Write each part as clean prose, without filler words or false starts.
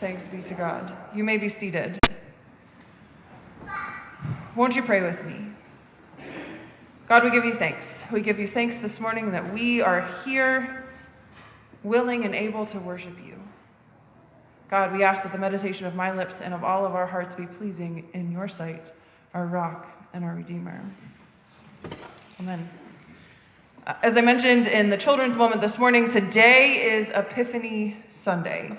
Thanks be to God. You may be seated. Won't you pray with me? God, we give you thanks. We give you thanks this morning that we are here willing and able to worship you. God, we ask that the meditation of my lips and of all of our hearts be pleasing in your sight, our rock and our redeemer. Amen. As I mentioned in the children's moment this morning, today is Epiphany Sunday.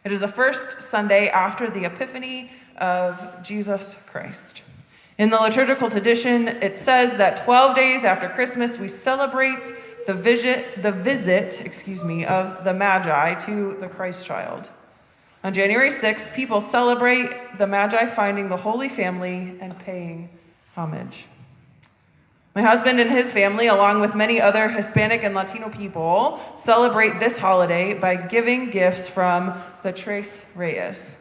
It is the first Sunday after the Epiphany of Jesus Christ. In the liturgical tradition, it says that 12 days after Christmas, we celebrate the visit of the Magi to the Christ child. On January 6th, people celebrate the Magi finding the Holy Family and paying homage. My husband and his family, along with many other Hispanic and Latino people, celebrate this holiday by giving gifts from the Tres Reyes,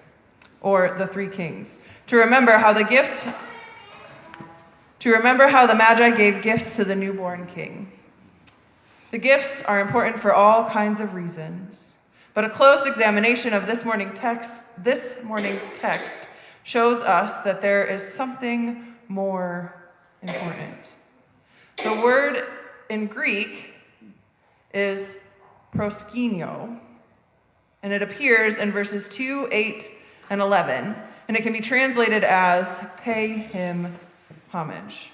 or the Three Kings, to remember how the Magi gave gifts to the newborn king. The gifts are important for all kinds of reasons, but a close examination of this morning's text shows us that there is something more important. The word in Greek is proskuneo, and it appears in verses 2, 8, and 11, and it can be translated as pay him homage.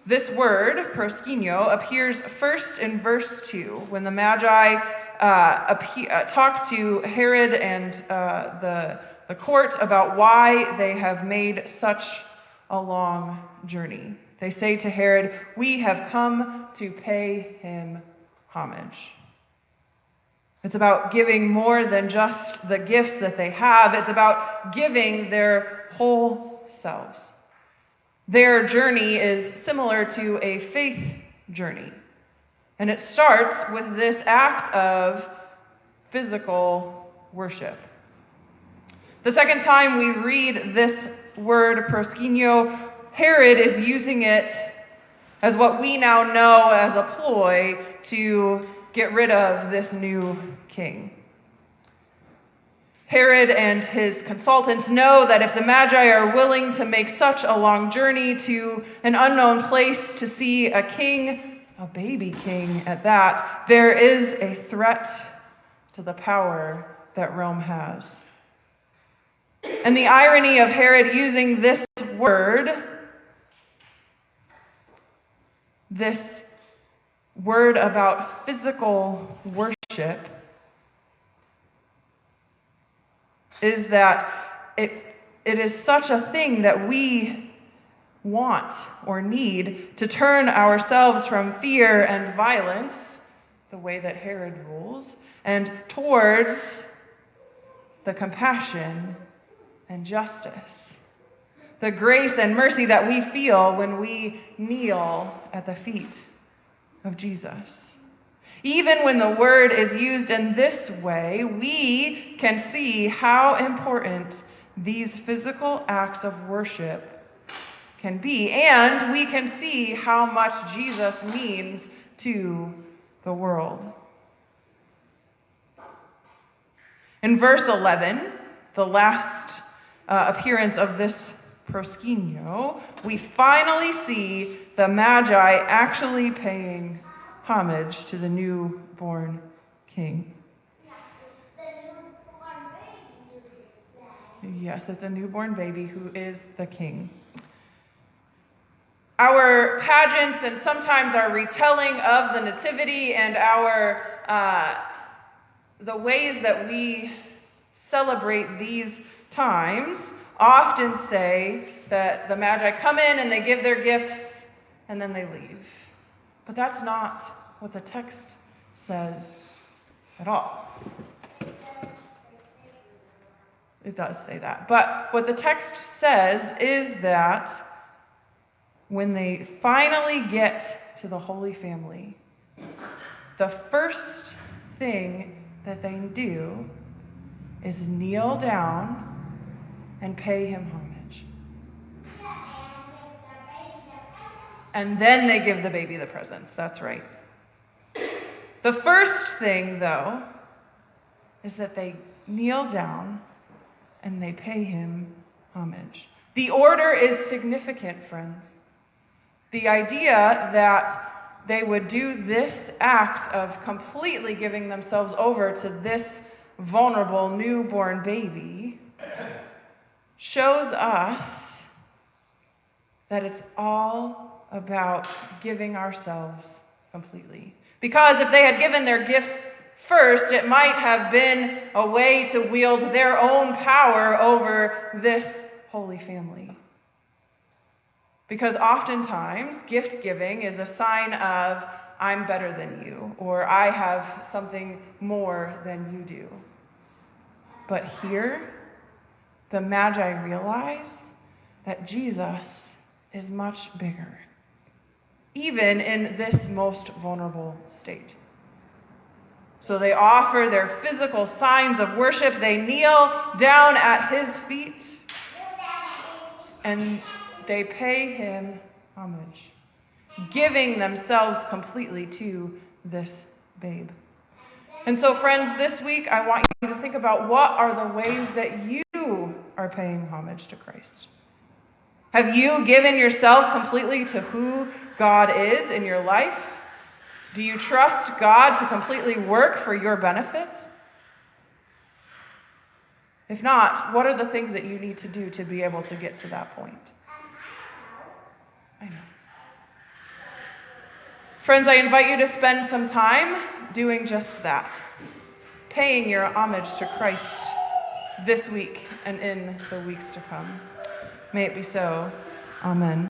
This word, proskuneo, appears first in verse 2, when the Magi talk to Herod and the court about why they have made such a long journey. They say to Herod, "We have come to pay him homage." It's about giving more than just the gifts that they have. It's about giving their whole selves. Their journey is similar to a faith journey. And it starts with this act of physical worship. The second time we read this word, proskuneo, Herod is using it as what we now know as a ploy to get rid of this new king. Herod and his consultants know that if the Magi are willing to make such a long journey to an unknown place to see a king, a baby king at that, there is a threat to the power that Rome has. And the irony of Herod using this word about physical worship, is that it is such a thing that we want or need to turn ourselves from fear and violence, the way that Herod rules, and towards the compassion and justice, the grace and mercy that we feel when we kneel at the feet of Jesus. Even when the word is used in this way, we can see how important these physical acts of worship can be, and we can see how much Jesus means to the world. In verse 11, the last appearance of this proskuneo, we finally see the Magi actually paying homage to the newborn king. Yes, it's a newborn baby who is the king. Our pageants and sometimes our retelling of the Nativity and the ways that we celebrate these times often say that the Magi come in and they give their gifts and then they leave. But that's not what the text says at all. It does say that. But what the text says is that when they finally get to the Holy Family, the first thing that they do is kneel down and pay him homage. And then they give the baby the presents. That's right. The first thing, though, is that they kneel down and they pay him homage. The order is significant, friends. The idea that they would do this act of completely giving themselves over to this vulnerable newborn baby shows us that it's all about giving ourselves completely. Because if they had given their gifts first, it might have been a way to wield their own power over this holy family. Because oftentimes, gift giving is a sign of, I'm better than you, or I have something more than you do. But here, the Magi realize that Jesus is much bigger, even in this most vulnerable state. So they offer their physical signs of worship. They kneel down at his feet, and they pay him homage, giving themselves completely to this babe. And so, friends, this week I want you to think about what are the ways that you are paying homage to Christ. Have you given yourself completely to who God is in your life? Do you trust God to completely work for your benefit? If not, what are the things that you need to do to be able to get to that point? I know. Friends, I invite you to spend some time doing just that, paying your homage to Christ this week and in the weeks to come. May it be so. Amen.